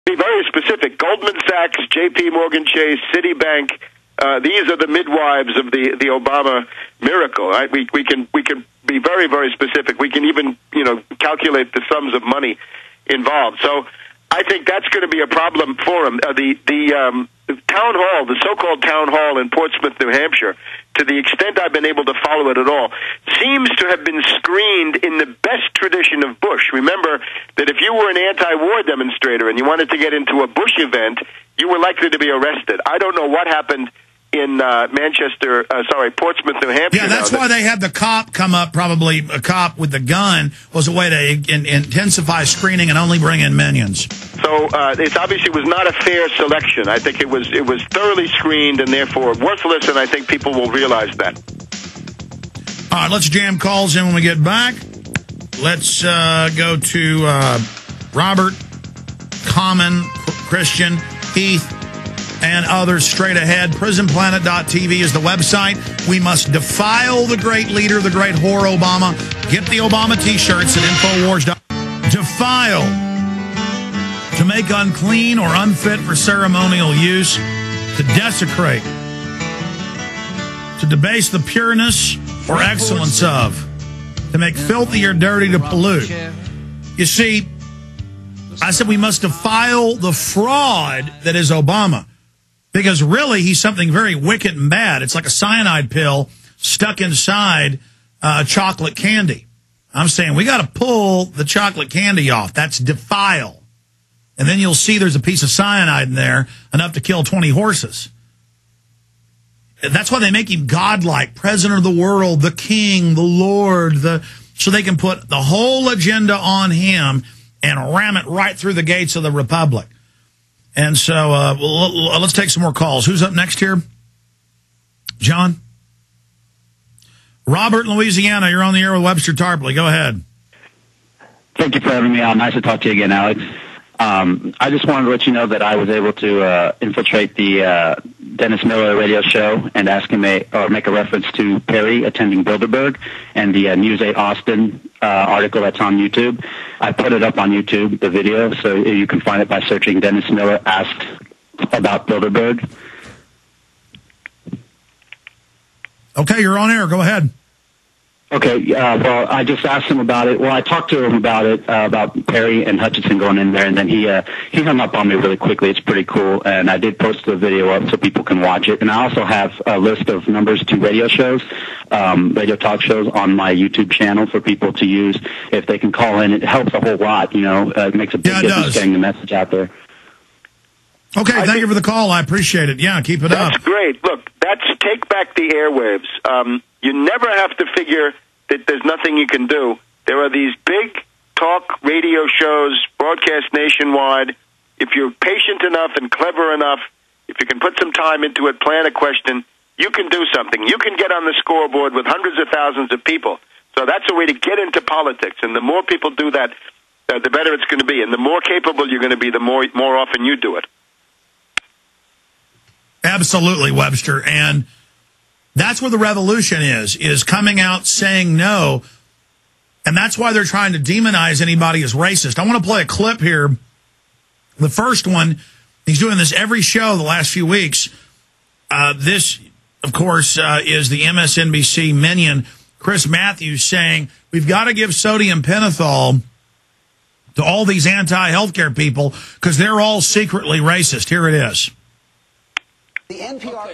Be very specific. Goldman Sachs, J.P. Morgan Chase, Citibank. These are the midwives of the Obama miracle. Right? We can be very, very specific. We can even calculate the sums of money involved. So I think that's going to be a problem for him. The town hall, the so-called town hall in Portsmouth, New Hampshire, to the extent I've been able to follow it at all, seems to have been screened in the best tradition of Bush. Remember that if you were an anti-war demonstrator and you wanted to get into a Bush event, you were likely to be arrested. I don't know what happened in Portsmouth, New Hampshire. Yeah, that's why they had the cop come up, probably a cop with the gun, was a way to intensify screening and only bring in minions. So it obviously was not a fair selection. I think it was thoroughly screened and therefore worthless, and I think people will realize that. All right, let's jam calls in when we get back. Let's go to Robert, Common, Christian, Heath, and others straight ahead. PrisonPlanet.tv is the website. We must defile the great leader, the great whore Obama. Get the Obama T-shirts at Infowars. Defile, to make unclean or unfit for ceremonial use, to desecrate, to debase the pureness or excellence of, to make filthy or dirty, to pollute. You see, I said we must defile the fraud that is Obama. Because really, he's something very wicked and bad. It's like a cyanide pill stuck inside chocolate candy. I'm saying we got to pull the chocolate candy off. That's defile. And then you'll see there's a piece of cyanide in there, enough to kill 20 horses. That's why they make him godlike, president of the world, the king, the Lord, so they can put the whole agenda on him and ram it right through the gates of the republic. And so let's take some more calls. Who's up next here? John? Robert in Louisiana, you're on the air with Webster Tarpley. Go ahead. Thank you for having me on. Nice to talk to you again, Alex. I just wanted to let you know that I was able to infiltrate the Dennis Miller radio show and ask him make a reference to Perry attending Bilderberg and the News 8 Austin article that's on YouTube. I put it up on YouTube, the video, so you can find it by searching Dennis Miller asked about Bilderberg. Okay, you're on air. Go ahead. Okay, well, I just asked him about it. Well, I talked to him about it, about Perry and Hutchinson going in there, and then he hung up on me really quickly. It's pretty cool, and I did post the video up so people can watch it. And I also have a list of numbers to radio shows, radio talk shows on my YouTube channel for people to use if they can call in. It helps a whole lot, it makes a big difference getting the message out there. Okay, thank you for the call. I appreciate it. Yeah, keep it up. That's great. Look, that's take back the airwaves. You never have to figure that there's nothing you can do. There are these big talk radio shows broadcast nationwide. If you're patient enough and clever enough, if you can put some time into it, plan a question, you can do something. You can get on the scoreboard with hundreds of thousands of people. So that's a way to get into politics. And the more people do that, the better it's going to be. And the more capable you're going to be, the more often you do it. Absolutely, Webster. And that's where the revolution is coming out saying no. And that's why they're trying to demonize anybody as racist. I want to play a clip here. The first one, he's doing this every show the last few weeks. This, of course, is the MSNBC minion, Chris Matthews, saying we've got to give sodium pentothal to all these anti-healthcare people because they're all secretly racist. Here it is. The NPR